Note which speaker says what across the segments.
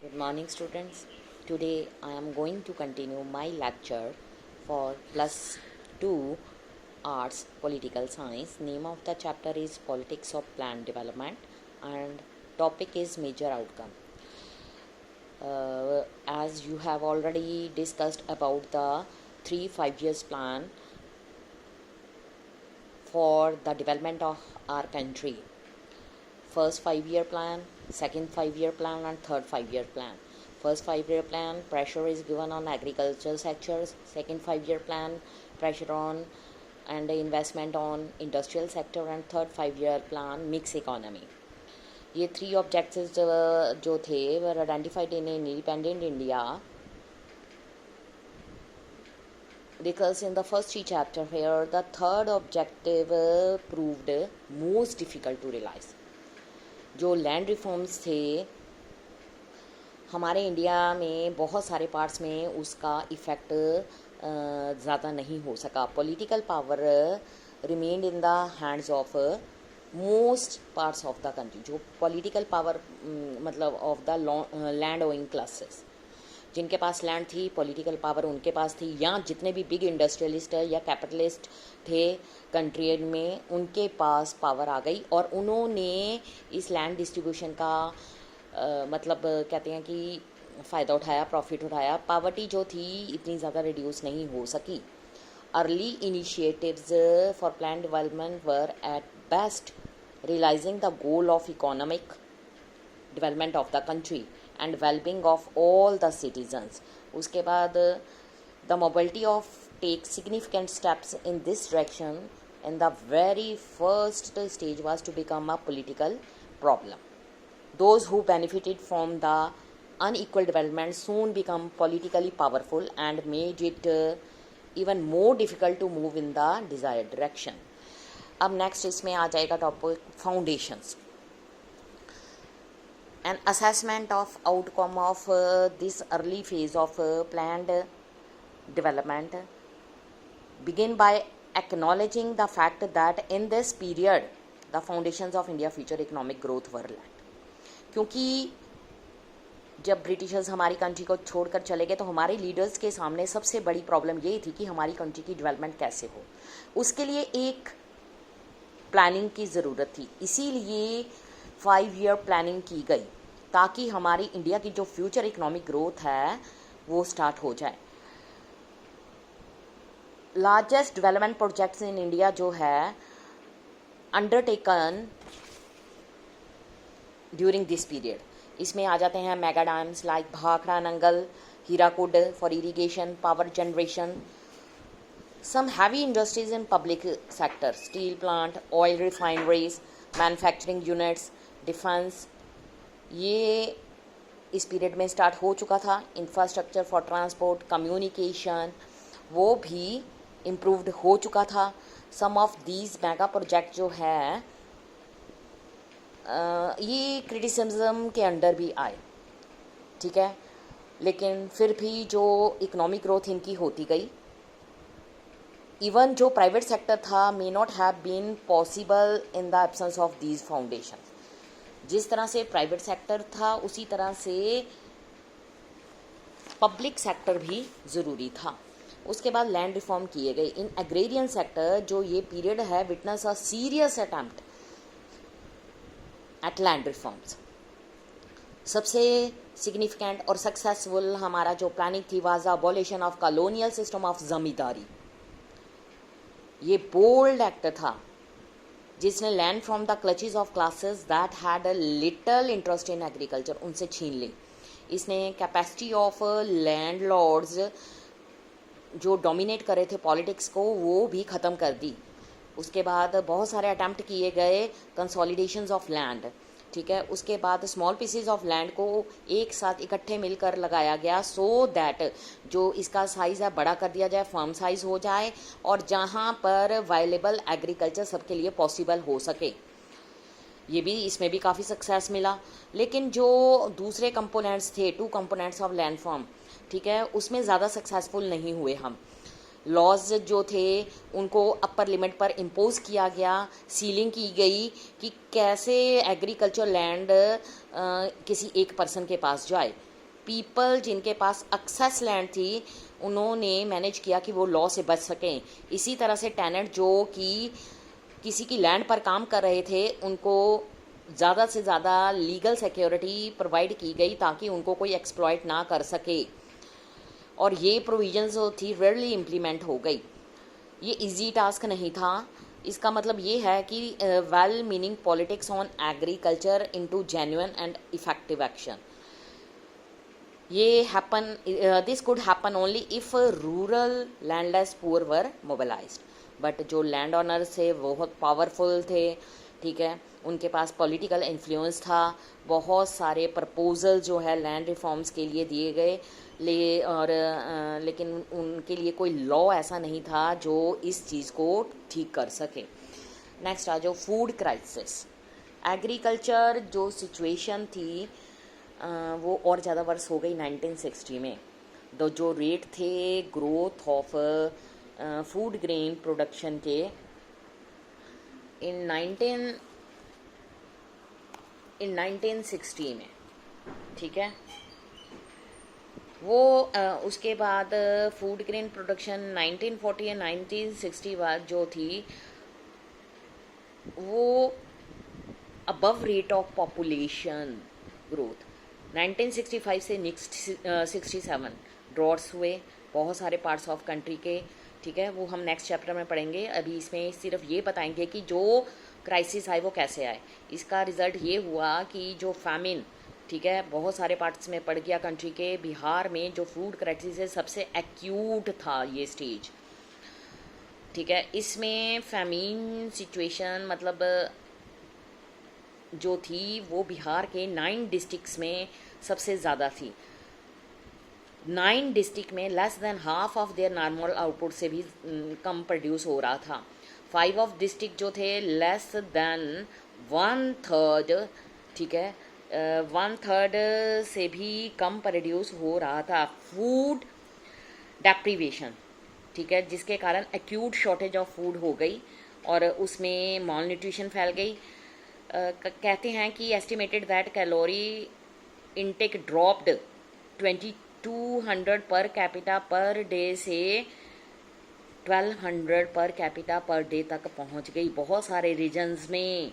Speaker 1: Good morning, students. Today I am going to continue my lecture for plus 2 arts political science. Name of the chapter is Politics of Planned Development and topic is major outcome. As you have already discussed about the 3 5 years plan for the development of our country. First 5 year plan, second 5 year plan and third 5 year plan. First 5 year plan, pressure is given on agricultural sectors. Second 5 year plan, pressure on and investment on industrial sector. And third 5 year plan, mixed economy. ये 3 objectives जो थे were identified in an independent India, because in the first 3 chapter here the third objective proved most difficult to realize. जो land reforms थे हमारे India में बहुत सारे parts में उसका इफ़ेक्ट ज़्यादा नहीं हो सका. Political power remained in the hands of most parts of the country. जो पॉलिटिकल पावर मतलब of the land owing classes, जिनके पास लैंड थी पॉलिटिकल पावर उनके पास थी, या जितने भी बिग इंडस्ट्रियलिस्ट या कैपिटलिस्ट थे कंट्री में उनके पास पावर आ गई और उन्होंने इस लैंड डिस्ट्रीब्यूशन का मतलब कहते हैं कि फ़ायदा उठाया, प्रॉफिट उठाया. पावर्टी जो थी इतनी ज़्यादा रिड्यूस नहीं हो सकी. Early initiatives for plan development were at best realising the goal of economic development of the country and well-being of all the citizens. उसके बाद the mobility of take significant steps in this direction in the very first stage was to become a political problem. Those who benefited from the unequal development soon become politically powerful and made it even more difficult to move in the desired direction. अब next इसमें आ जाएगा topic foundations. An assessment of outcome of this early phase of planned development begin by acknowledging the fact that in this period the foundations of India future economic growth were laid. क्योंकि जब Britishers हमारी country को छोड़कर चले गए तो हमारे leaders के सामने सबसे बड़ी प्रॉब्लम ये थी कि हमारी कंट्री की डेवलपमेंट कैसे हो. उसके लिए एक प्लानिंग की ज़रूरत थी. इसीलिए 5 ईयर प्लानिंग की गई ताकि हमारी इंडिया की जो फ्यूचर इकोनॉमिक ग्रोथ है वो स्टार्ट हो जाए. Largest development projects in India जो है अंडरटेकन ड्यूरिंग दिस पीरियड, इसमें आ जाते हैं mega dams like Bhakra Nangal, Hirakud for irrigation, power generation, some heavy industries in public sector, steel plant, oil refineries, manufacturing units, defense, ये इस पीरियड में स्टार्ट हो चुका था. इंफ्रास्ट्रक्चर फॉर ट्रांसपोर्ट, कम्युनिकेशन वो भी इम्प्रूव्ड हो चुका था. सम ऑफ दीज मेगा प्रोजेक्ट जो है ये क्रिटिसिज्म के अंडर भी आए, ठीक है, लेकिन फिर भी जो इकोनॉमिक ग्रोथ इनकी होती गई. इवन जो प्राइवेट सेक्टर था may not have been possible in the absence of these foundation. जिस तरह से प्राइवेट सेक्टर था उसी तरह से पब्लिक सेक्टर भी ज़रूरी था. उसके बाद लैंड रिफॉर्म किए गए. इन एग्रेरियन सेक्टर जो ये पीरियड है witness a serious attempt at land reforms. सबसे सिग्निफिकेंट और सक्सेसफुल हमारा जो प्लानिंग थी was the abolition of colonial system of zamindari. ये बोल्ड एक्ट था जिसने land from the clutches of classes that had a little interest in agriculture उनसे छीन ली. इसने कैपेसिटी ऑफ लैंड लॉर्ड्स जो डोमिनेट कर रहे थे पॉलिटिक्स को वो भी ख़त्म कर दी. उसके बाद बहुत सारे अटैम्प्ट किए गए कंसोलिडेशंस ऑफ लैंड, ठीक है. उसके बाद स्मॉल पीसेज ऑफ लैंड को एक साथ इकट्ठे मिलकर लगाया गया सो दैट जो इसका साइज़ है बड़ा कर दिया जाए, फर्म साइज़ हो जाए और जहाँ पर वायलेबल एग्रीकल्चर सबके लिए पॉसिबल हो सके. ये भी इसमें भी काफ़ी सक्सेस मिला. लेकिन जो दूसरे कंपोनेंट्स थे 2 कंपोनेंट्स ऑफ लैंड फॉर्म, ठीक है, उसमें ज़्यादा सक्सेसफुल नहीं हुए हम. लॉज जो थे उनको अपर लिमिट पर इम्पोज किया गया, सीलिंग की गई कि कैसे एग्रीकल्चर लैंड किसी एक पर्सन के पास जाए. पीपल जिनके पास एक्सेस लैंड थी उन्होंने मैनेज किया कि वो लॉ से बच सकें। इसी तरह से टेनेंट जो कि किसी की लैंड पर काम कर रहे थे उनको ज़्यादा से ज़्यादा लीगल सिक्योरिटी प्रोवाइड की गई ताकि उनको कोई एक्सप्लॉइट ना कर सके, और ये प्रोविजंस जो थी रेयरली इम्प्लीमेंट हो गई। ये इजी टास्क नहीं था। इसका मतलब ये है कि well meaning politics on agriculture into genuine and effective action. ये happen this could happen only if rural landless poor were mobilised. But जो लैंड ऑनर्स थे वो बहुत पावरफुल थे, ठीक है, उनके पास पॉलिटिकल इन्फ्लुएंस था। बहुत सारे प्रपोजल जो है लैंड रिफॉर्म्स के लिए दिए गए, लेकिन उनके लिए कोई लॉ ऐसा नहीं था जो इस चीज़ को ठीक कर सके। नेक्स्ट आ जाओ फूड क्राइसिस। एग्रीकल्चर जो सिचुएशन थी वो और ज़्यादा वर्स हो गई 1960 में। जो रेट थे growth of food grain production के इन 1960 में, ठीक है, वो उसके बाद फूड ग्रेन प्रोडक्शन 1940 या 1960 बाद जो थी वो above rate of population growth. 1965 से नेक्स्ट 67 ड्रॉट्स हुए बहुत सारे पार्ट्स ऑफ कंट्री के, ठीक है, वो हम नेक्स्ट चैप्टर में पढ़ेंगे। अभी इसमें सिर्फ ये बताएंगे कि जो क्राइसिस आए वो कैसे आए। इसका रिज़ल्ट ये हुआ कि जो फैमिन, ठीक है, बहुत सारे पार्ट्स में पड़ गया कंट्री के। बिहार में जो फूड क्राइसिस है सबसे एक्यूट था ये स्टेज, ठीक है। इसमें फैमिन सिचुएशन मतलब जो थी वो बिहार के 9 डिस्ट्रिक्ट्स में सबसे ज़्यादा थी। 9 डिस्ट्रिक्ट में less than half of their normal output से भी कम प्रोड्यूस हो रहा था। 5 ऑफ डिस्ट्रिक्ट जो थे लेस देन 1/3, ठीक है, 1/3 से भी कम प्रोड्यूस हो रहा था। फूड डेप्रीवेशन, ठीक है, जिसके कारण एक्यूट शॉर्टेज ऑफ फूड हो गई और उसमें मॉल न्यूट्रिशन फैल गई। कहते हैं कि estimated that calorie intake dropped 2200 per capita per day से 1200 पर कैपिटा पर डे तक पहुंच गई बहुत सारे रीजन्स में,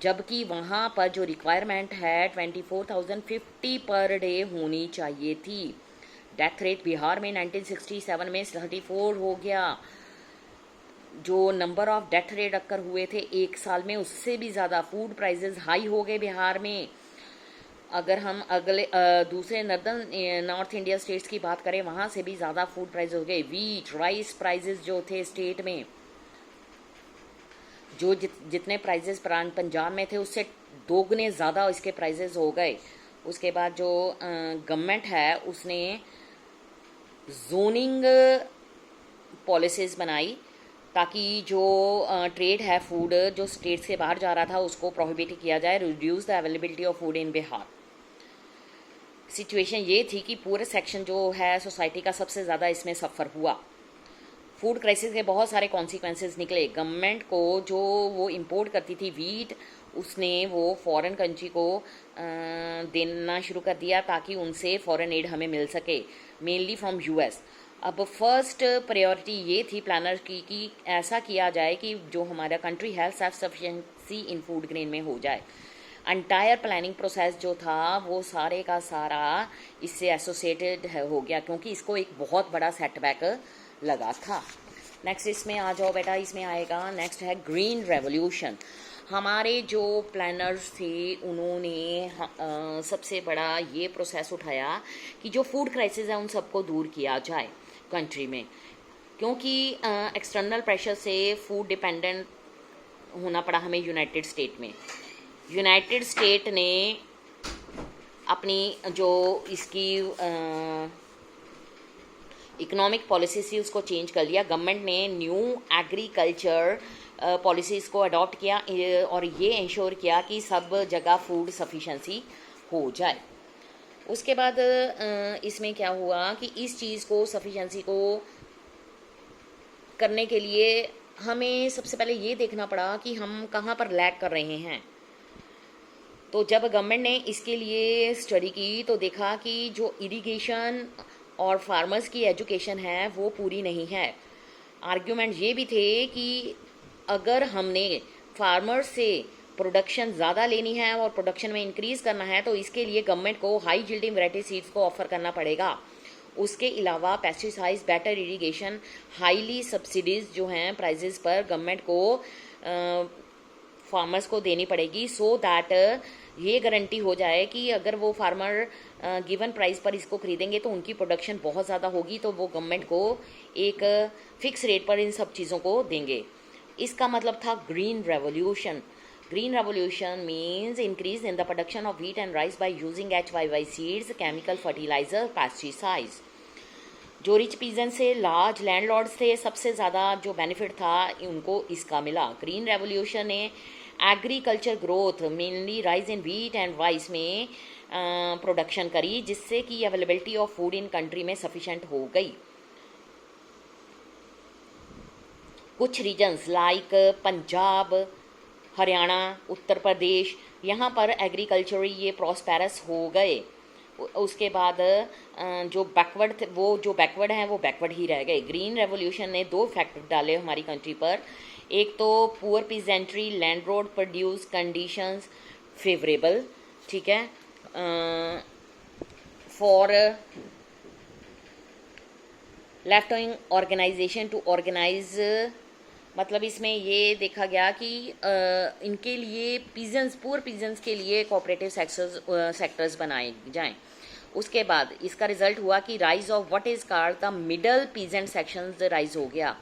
Speaker 1: जबकि वहाँ पर जो रिक्वायरमेंट है 24,050 पर डे होनी चाहिए थी। डेथ रेट बिहार में 1967 में 34 हो गया। जो number of death rate occur हुए थे एक साल में उससे भी ज़्यादा। फूड प्राइसेस हाई हो गए बिहार में। अगर हम अगले दूसरे नॉर्थ इंडिया स्टेट्स की बात करें वहाँ से भी ज़्यादा फूड प्राइस हो गए। वीट राइस प्राइसेस जो थे स्टेट में, जो जितने प्राइसेस पंजाब में थे उससे दोगुने ज़्यादा इसके प्राइसेस हो गए। उसके बाद जो गवर्नमेंट है उसने जोनिंग पॉलिसीज़ बनाई ताकि जो ट्रेड है फूड जो स्टेट्स के बाहर जा रहा था उसको प्रोहिबिट किया जाए, reduce the availability of food in Bihar. Situation ये थी कि पूरे सेक्शन जो है सोसाइटी का सबसे ज़्यादा इसमें सफ़र हुआ। फूड क्राइसिस के बहुत सारे कॉन्सिक्वेंसेस निकले। गवर्नमेंट को जो वो इंपोर्ट करती थी वीट, उसने वो फॉरेन कंट्री को देना शुरू कर दिया ताकि उनसे फॉरेन एड हमें मिल सके, मेनली फ्रॉम यूएस। अब फर्स्ट प्रायोरिटी ये थी प्लानर की कि ऐसा किया जाए कि जो हमारा कंट्री है सेल्फ सफिशिएंसी इन फूड ग्रेन में हो जाए। एंटायर प्लानिंग प्रोसेस जो था वो सारे का सारा इससे एसोसिएटेड हो गया क्योंकि इसको एक बहुत बड़ा सेटबैक लगा था। नेक्स्ट इसमें आ जाओ बेटा, इसमें आएगा नेक्स्ट है ग्रीन रेवोल्यूशन। हमारे जो प्लानर्स थे उन्होंने सबसे बड़ा ये प्रोसेस उठाया कि जो फूड क्राइसिस है उन सबको दूर किया जाए कंट्री में, क्योंकि एक्सटर्नल प्रेशर से फूड डिपेंडेंट होना पड़ा हमें यूनाइटेड स्टेट में। यूनाइटेड स्टेट ने अपनी जो इसकी इकोनॉमिक पॉलिसी थी उसको चेंज कर लिया। गवर्नमेंट ने न्यू एग्रीकल्चर पॉलिसीज़ को अडॉप्ट किया और ये इंश्योर किया कि सब जगह फूड सफिशेंसी हो जाए। उसके बाद इसमें क्या हुआ कि इस चीज़ को सफिशेंसी को करने के लिए हमें सबसे पहले ये देखना पड़ा कि हम कहाँ पर लैग कर रहे हैं। तो जब गवर्नमेंट ने इसके लिए स्टडी की तो देखा कि जो इरिगेशन और फार्मर्स की एजुकेशन है वो पूरी नहीं है। आर्ग्यूमेंट ये भी थे कि अगर हमने फार्मर्स से प्रोडक्शन ज़्यादा लेनी है और प्रोडक्शन में इंक्रीज़ करना है तो इसके लिए गवर्नमेंट को हाई यील्डिंग वैरायटी सीड्स को ऑफर करना पड़ेगा। उसके अलावा pesticides, better irrigation, highly subsidies जो हैं प्राइजेस पर गवर्नमेंट को फार्मर्स को देनी पड़ेगी, सो दैट ये गारंटी हो जाए कि अगर वो फार्मर गिवन प्राइस पर इसको खरीदेंगे तो उनकी प्रोडक्शन बहुत ज़्यादा होगी, तो वो गवर्नमेंट को एक फिक्स रेट पर इन सब चीज़ों को देंगे। इसका मतलब था green revolution. Green revolution means increase in the production of wheat and rice by using HYY seeds, chemical fertilizer, pesticides. जो रिच पीजेंट से लार्ज लैंडलॉर्ड्स थे, सबसे ज़्यादा जो बेनिफिट था उनको इसका मिला। ग्रीन रेवोल्यूशन ने agriculture growth mainly rice in wheat and rice में प्रोडक्शन करी, जिससे कि availability of food in country में सफिशेंट हो गई। कुछ रीजन्स लाइक पंजाब, हरियाणा, उत्तर प्रदेश, यहाँ पर एग्रीकल्चर ये प्रॉस्पेरस हो गए। उसके बाद जो बैकवर्ड थे जो बैकवर्ड हैं वो बैकवर्ड ही रह गए। ग्रीन रेवोल्यूशन ने दो फैक्टर डाले हमारी कंट्री पर। एक तो poor peasantry landlord produce conditions favourable, ठीक है, for left wing organisation to organise. मतलब इसमें ये देखा गया कि इनके लिए पुअर पीजेंट्स के लिए कोऑपरेटिव सेक्टर्स बनाए जाएं। उसके बाद इसका रिजल्ट हुआ कि rise of what is called the middle peasant sections rise हो गया।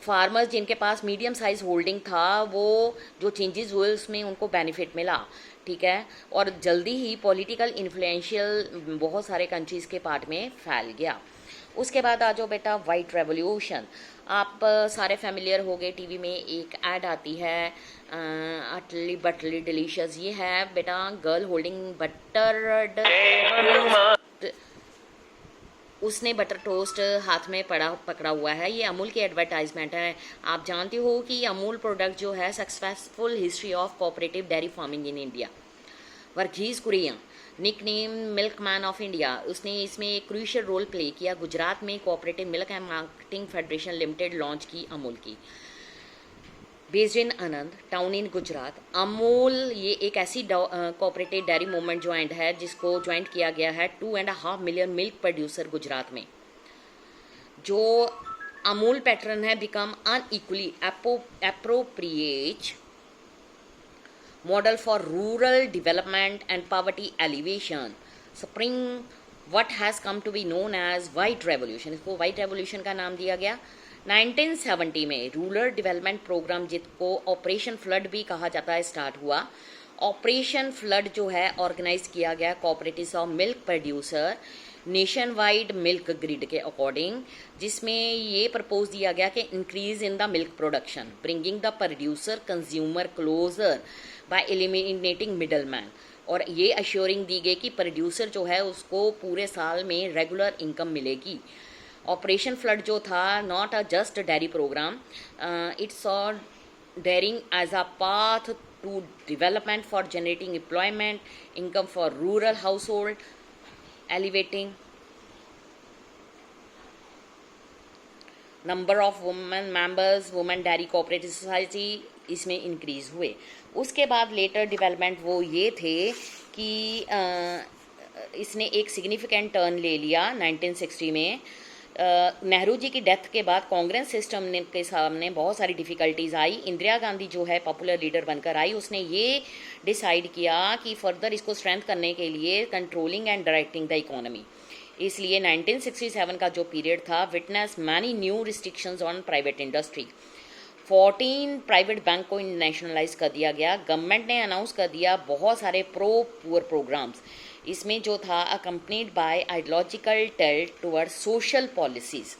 Speaker 1: फार्मर्स जिनके पास मीडियम साइज होल्डिंग था वो जो चेंजेस हुए उसमें उनको बेनिफिट मिला, ठीक है, और जल्दी ही पॉलिटिकल इन्फ्लुएंशियल बहुत सारे कंट्रीज़ के पार्ट में फैल गया। उसके बाद आ जाओ बेटा वाइट रेवोल्यूशन। आप सारे फैमिलियर हो गए, टीवी में एक ऐड आती है अटली बटली डिलीशियस। ये है बेटा गर्ल होल्डिंग बटर, उसने बटर टोस्ट हाथ में पकड़ा हुआ है। ये अमूल की एडवर्टाइजमेंट है। आप जानते हो कि अमूल प्रोडक्ट जो है successful history of cooperative dairy farming in India. Verghese Kurien nickname milkman of India, उसने इसमें एक क्रूशियल रोल प्ले किया। गुजरात में cooperative milk and marketing federation limited launch की अमूल की, based in Anand town in Gujarat. Amul ये एक ऐसी कोऑपरेटिव डेयरी मूवमेंट ज्वाइंट है जिसको ज्वाइंट किया गया है 2.5 मिलियन मिल्क प्रोड्यूसर गुजरात में। जो अमूल पैटर्न है become unequally appropriate model for rural development and poverty alleviation, spring what has come to be known as white revolution। इसको white revolution का नाम दिया गया। 1970 में रूरल डेवलपमेंट प्रोग्राम जिसको ऑपरेशन फ्लड भी कहा जाता है स्टार्ट हुआ। ऑपरेशन फ्लड जो है ऑर्गेनाइज किया गया cooperatives of milk producer nation wide milk grid के अकॉर्डिंग, जिसमें ये प्रपोज दिया गया कि increase in the milk production bringing the producer consumer closer by eliminating middle man, और ये अश्योरिंग दी गई कि प्रोड्यूसर जो है उसको पूरे साल में रेगुलर इनकम मिलेगी। ऑपरेशन फ्लड जो था not a just dairy programme, it's saw dairying as a path to development for generating employment income for rural household, elevating number of women members, women dairy cooperative society इसमें increase हुए। उसके बाद letter development वो ये थे कि इसने एक सिग्निफिकेंट टर्न ले लिया 1960 में। नेहरू जी की डेथ के बाद कांग्रेस सिस्टम के सामने बहुत सारी डिफ़िकल्टीज़ आई। इंदिरा गांधी जो है पॉपुलर लीडर बनकर आई, उसने ये डिसाइड किया कि फर्दर इसको स्ट्रेंथ करने के लिए controlling and directing the economy. इसलिए 1967 का जो पीरियड था witness many new restrictions on private industry. 14 private bank को नेशनलाइज कर दिया गया। गवर्नमेंट ने अनाउंस कर दिया बहुत सारे प्रो पुअर प्रोग्राम्स। इसमें जो था accompanied by ideological tilt toward social policies.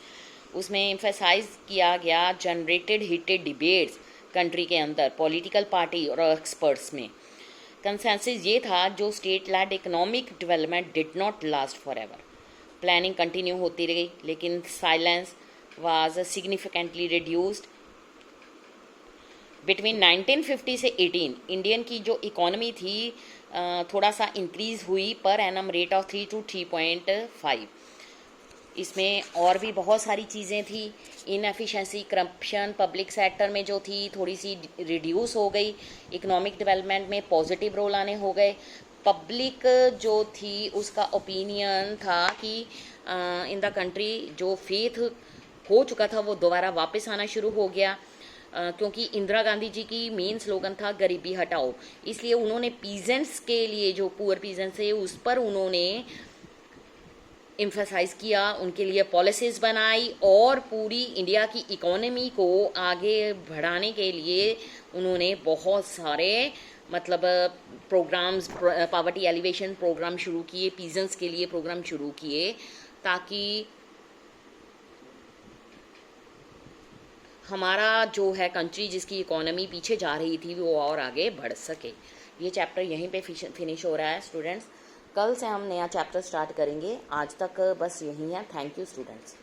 Speaker 1: उसमें एम्फेसाइज किया गया जनरेटेड हीटेड डिबेट्स कंट्री के अंदर पॉलिटिकल पार्टी और एक्सपर्ट्स में। कंसेंसस ये था जो state lead economic development did not last for ever. Planning continue होती रही लेकिन silence was significantly reduced. Between 1950 से 18 इंडियन की जो इकोनॉमी थी थोड़ा सा इंक्रीज़ हुई per annum rate of 3 to 3.5। इसमें और भी बहुत सारी चीज़ें थी। इनएफिशिएंसी, करप्शन पब्लिक सेक्टर में जो थी थोड़ी सी रिड्यूस हो गई। इकोनॉमिक डेवलपमेंट में पॉजिटिव रोल आने हो गए। पब्लिक जो थी उसका ओपिनियन था कि इन द कंट्री जो फेथ हो चुका था वो दोबारा वापस आना शुरू हो गया। क्योंकि इंदिरा गांधी जी की मेन स्लोगन था गरीबी हटाओ, इसलिए उन्होंने पीजेंट्स के लिए, जो पुअर पीजेंट्स है उस पर उन्होंने एम्फेसाइज किया, उनके लिए पॉलिसीज़ बनाई और पूरी इंडिया की इकोनॉमी को आगे बढ़ाने के लिए उन्होंने बहुत सारे मतलब प्रोग्राम्स, पॉवर्टी एलिवेशन प्रोग्राम शुरू किए, पीजेंट्स के लिए प्रोग्राम शुरू किए ताकि हमारा जो है कंट्री जिसकी इकोनॉमी पीछे जा रही थी वो और आगे बढ़ सके। ये चैप्टर यहीं पे फिनिश हो रहा है स्टूडेंट्स। कल से हम नया चैप्टर स्टार्ट करेंगे। आज तक बस यही है। Thank you students.